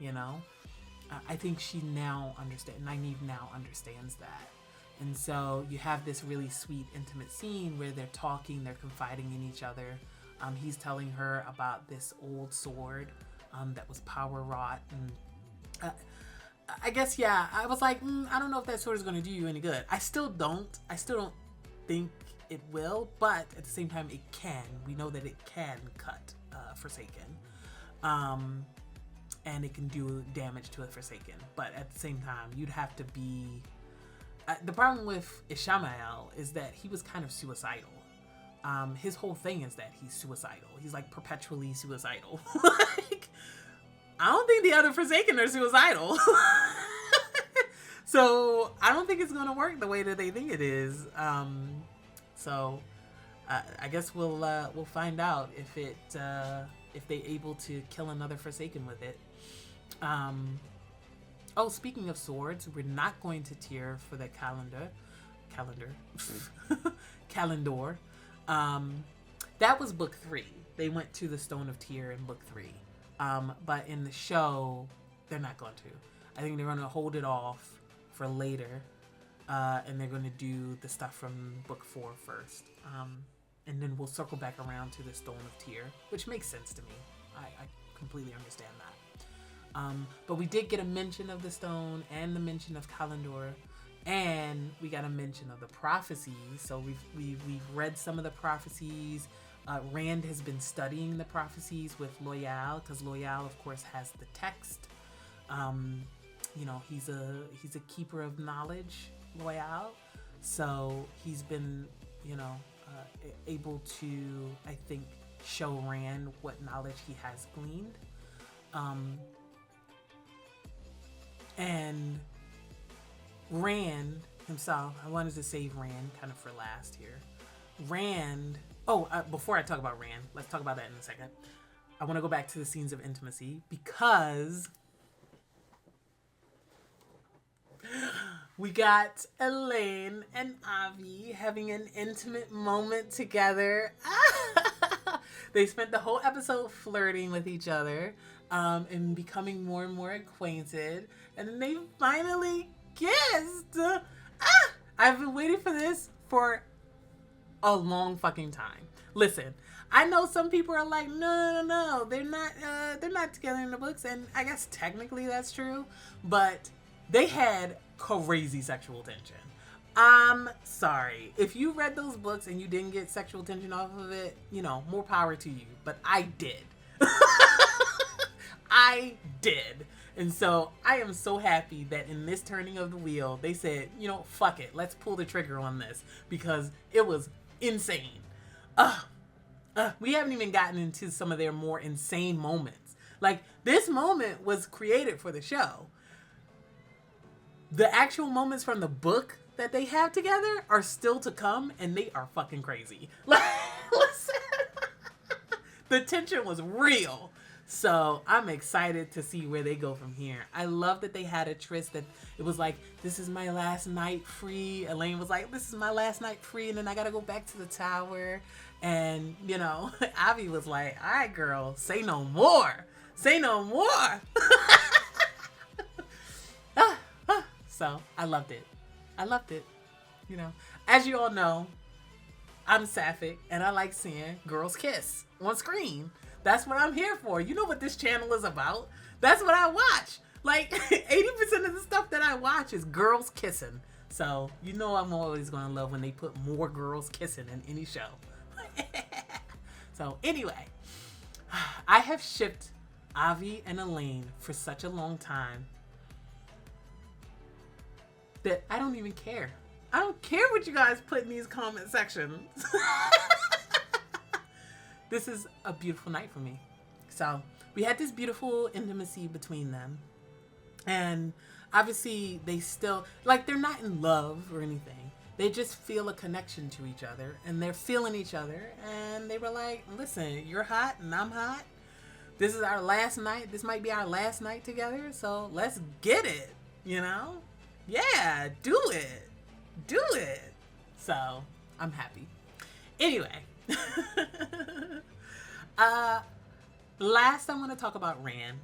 you know? I think Nynaeve now understands that. And so you have this really sweet, intimate scene where they're talking, they're confiding in each other. He's telling her about this old sword that was power wrought. And I guess, yeah, I was like, I don't know if that sword is going to do you any good. I still don't think it will, but at the same time, it can. We know that it can cut Forsaken. And it can do damage to a Forsaken. But at the same time, you'd have to be... the problem with Ishamael is that he was kind of suicidal. His whole thing is that he's suicidal. He's like perpetually suicidal. Like, I don't think the other Forsaken are suicidal. So I don't think it's going to work the way that they think it is. So I guess we'll find out if they're able to kill another Forsaken with it. Oh, speaking of swords, we're not going to Tyr for the Calendar. That was book 3. They went to the Stone of Tyr in book 3. But in the show, they're not going to. I think they're going to hold it off for later. And they're going to do the stuff from book 4 first. And then we'll circle back around to the Stone of Tyr, which makes sense to me. I completely understand that. But we did get a mention of the stone and the mention of Calendar, and we got a mention of the prophecies. So we've read some of the prophecies. Rand has been studying the prophecies with Loial, because Loial, of course, has the text. You know, he's a keeper of knowledge, Loial. So he's been, you know, able to, I think, show Rand what knowledge he has gleaned. And Rand himself, I wanted to save Rand kind of for last here. Rand, before I talk about Rand, let's talk about that in a second. I want to go back to the scenes of intimacy, because we got Elaine and Avi having an intimate moment together. They spent the whole episode flirting with each other and becoming more and more acquainted. And then they finally kissed. I've been waiting for this for a long fucking time. Listen, I know some people are like, no, they're not together in the books. And I guess technically that's true. But they had crazy sexual tension. I'm sorry. If you read those books and you didn't get sexual tension off of it, you know, more power to you. But I did. I did. And so I am so happy that in this turning of the wheel, they said, you know, fuck it. Let's pull the trigger on this, because it was insane. We haven't even gotten into some of their more insane moments. Like, this moment was created for the show. The actual moments from the book that they have together are still to come, and they are fucking crazy. Like, listen, the tension was real. So I'm excited to see where they go from here. I love that they had a tryst, that it was like, this is my last night free. Elaine was like, this is my last night free, and then I gotta go back to the tower. And, you know, Avi was like, all right, girl, say no more. Say no more. So I loved it. I loved it. You know, as you all know, I'm Sapphic, and I like seeing girls kiss on screen. That's what I'm here for. You know what this channel is about. That's what I watch. Like, 80% of the stuff that I watch is girls kissing. So, you know I'm always going to love when they put more girls kissing in any show. So, anyway, I have shipped Avi and Elaine for such a long time that I don't even care. I don't care what you guys put in these comment sections. This is a beautiful night for me. So we had this beautiful intimacy between them. And obviously they still, like, they're not in love or anything. They just feel a connection to each other, and they're feeling each other. And they were like, listen, you're hot and I'm hot. This is our last night. This might be our last night together. So let's get it, you know? Yeah, do it. Do it. So I'm happy. Anyway. Last I want to talk about Rand.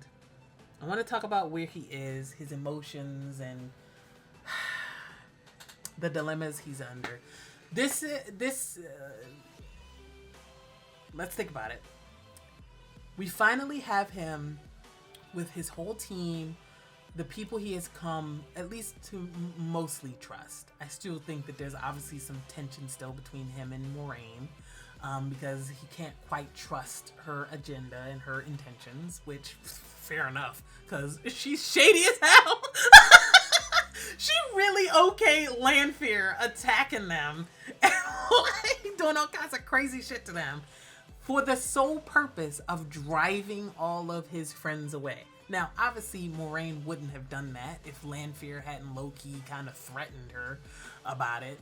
I want to talk about where he is, his emotions, and the dilemmas he's under. Let's think about it. We finally have him with his whole team, the people he has come at least to mostly trust. I still think that there's obviously some tension still between him and Moiraine, because he can't quite trust her agenda and her intentions, which fair enough, because she's shady as hell. She really okayed Lanfear attacking them and like, doing all kinds of crazy shit to them for the sole purpose of driving all of his friends away. Now, obviously, Moiraine wouldn't have done that if Lanfear hadn't low-key kind of threatened her about it.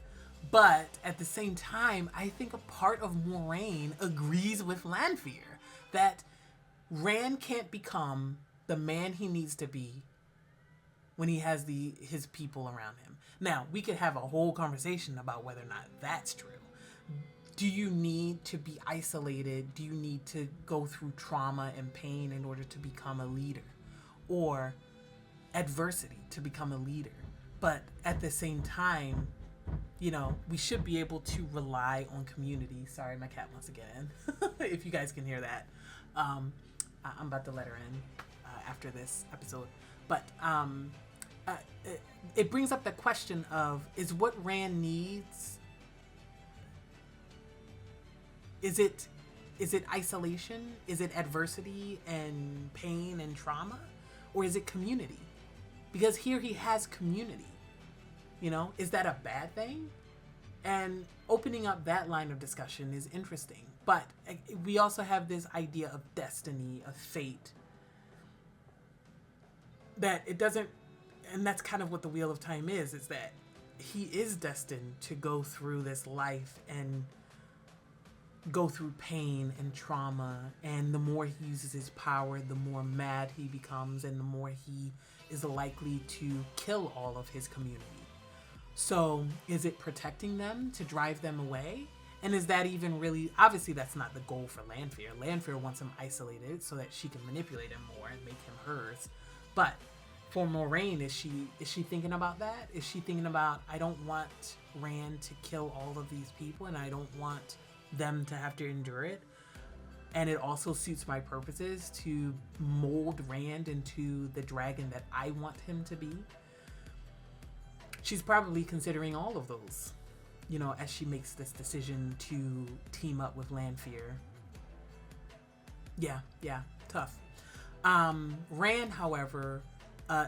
But at the same time, I think a part of Moiraine agrees with Lanfear that Rand can't become the man he needs to be when he has his people around him. Now, we could have a whole conversation about whether or not that's true. Do you need to be isolated? Do you need to go through trauma and pain in order to become a leader? Or adversity to become a leader? But at the same time, you know, we should be able to rely on community. Sorry, my cat wants to get in. If you guys can hear that. I'm about to let her in after this episode. But it brings up the question of, is what Rand needs, is it isolation? Is it adversity and pain and trauma? Or is it community? Because here he has community. You know, is that a bad thing? And opening up that line of discussion is interesting. But we also have this idea of destiny, of fate. That it doesn't, and that's kind of what the Wheel of Time is that he is destined to go through this life and go through pain and trauma. And the more he uses his power, the more mad he becomes, and the more he is likely to kill all of his community. So is it protecting them to drive them away? And is that even really, obviously that's not the goal for Lanfear. Lanfear wants him isolated so that she can manipulate him more and make him hers. But for Moiraine, is she thinking about that? Is she thinking about, I don't want Rand to kill all of these people, and I don't want them to have to endure it? And it also suits my purposes to mold Rand into the dragon that I want him to be. She's probably considering all of those, you know, as she makes this decision to team up with Lanfear. Yeah, tough. Rand, however,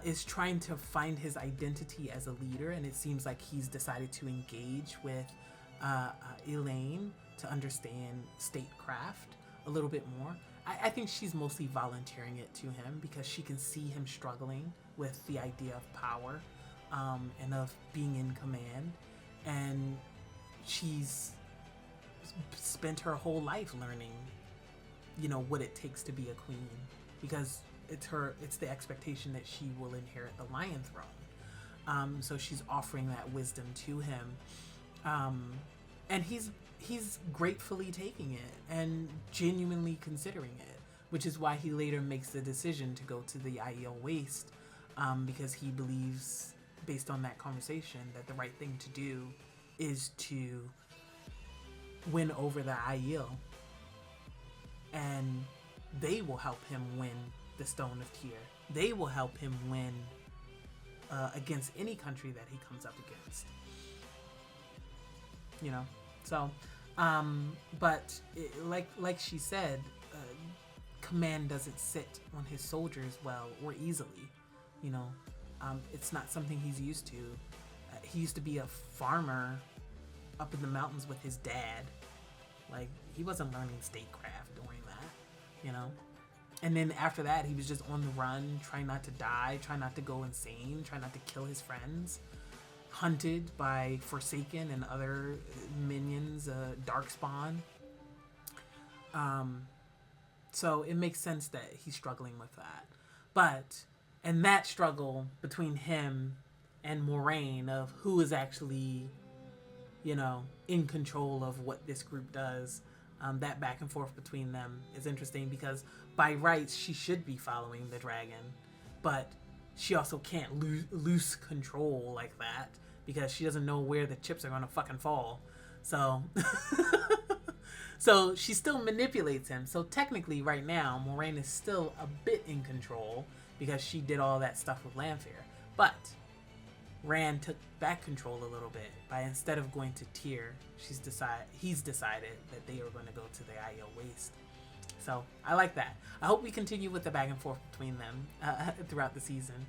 is trying to find his identity as a leader, and it seems like he's decided to engage with Elaine to understand statecraft a little bit more. I think she's mostly volunteering it to him because she can see him struggling with the idea of power and of being in command. And she's spent her whole life learning, you know, what it takes to be a queen, because it's the expectation that she will inherit the Lion Throne. So she's offering that wisdom to him. And he's gratefully taking it and genuinely considering it, which is why he later makes the decision to go to the Aiel Waste, because he believes, based on that conversation, that the right thing to do is to win over the Aiel, and they will help him win the Stone of Tyr. They will help him win against any country that he comes up against. You know, so, but like she said, command doesn't sit on his soldiers well or easily. You know, it's not something he's used to. He used to be a farmer up in the mountains with his dad. Like, he wasn't learning statecraft during that, you know. And then after that, he was just on the run, trying not to die, trying not to go insane, trying not to kill his friends. Hunted by Forsaken and other minions, Darkspawn. So it makes sense that he's struggling with that. But, and that struggle between him and Moiraine of who is actually, you know, in control of what this group does, that back and forth between them is interesting because by rights, she should be following the dragon, but she also can't lose control like that because she doesn't know where the chips are going to fucking fall. So, so she still manipulates him. So technically right now, Moiraine is still a bit in control because she did all that stuff with Lanfear. But Rand took back control a little bit by, instead of going to Tyr, he's decided that they are going to go to the Aiel Waste. So I like that. I hope we continue with the back and forth between them throughout the season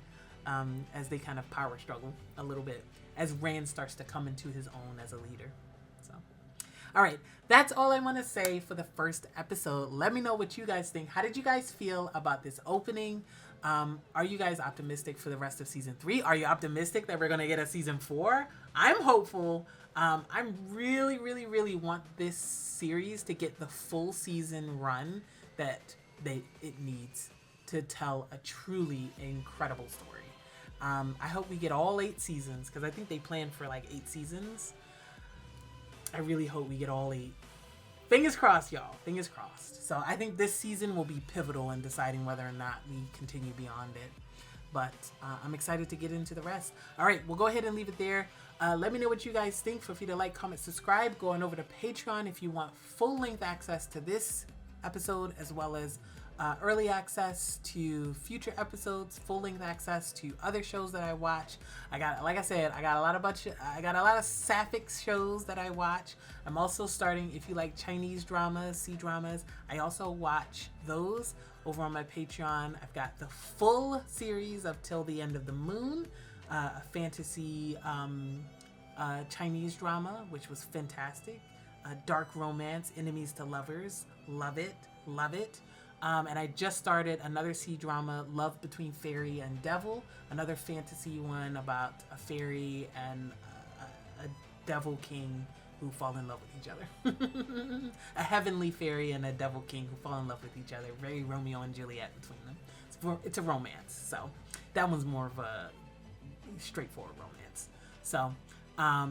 as they kind of power struggle a little bit as Rand starts to come into his own as a leader. So, all right, that's all I want to say for the first episode. Let me know what you guys think. How did you guys feel about this opening? Are you guys optimistic for the rest of season 3? Are you optimistic that we're going to get a season 4? I'm hopeful. I'm really want this series to get the full season run that it needs to tell a truly incredible story. I hope we get all 8 seasons because I think they planned for like 8 seasons. I really hope we get all 8. Fingers crossed, y'all. Fingers crossed. So I think this season will be pivotal in deciding whether or not we continue beyond it. But I'm excited to get into the rest. All right, we'll go ahead and leave it there. Let me know what you guys think. Feel free to like, comment, subscribe. Go on over to Patreon if you want full-length access to this episode as well as early access to future episodes, full-length access to other shows that I watch. I got a lot of Sapphic shows that I watch. I'm also starting, if you like Chinese dramas, C-dramas, I also watch those over on my Patreon. I've got the full series of Till the End of the Moon, a fantasy Chinese drama, which was fantastic. Dark romance, enemies to lovers, love it. And I just started another C-drama, Love Between Fairy and Devil, another fantasy one about a fairy and a devil king who fall in love with each other. A heavenly fairy and a devil king who fall in love with each other. Very Romeo and Juliet between them. It's a romance, so that one's more of a straightforward romance. So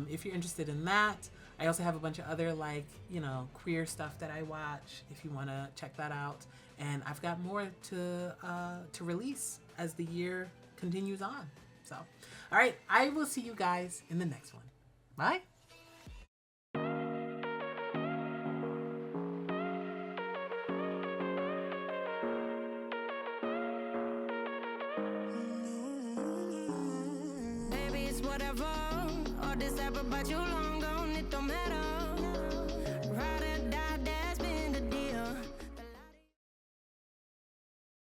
if you're interested in that, I also have a bunch of other queer stuff that I watch if you want to check that out. And I've got more to release as the year continues on. So, all right, I will see you guys in the next one. Bye. Baby, it's whatever. All this ever, but you long gone, it don't matter.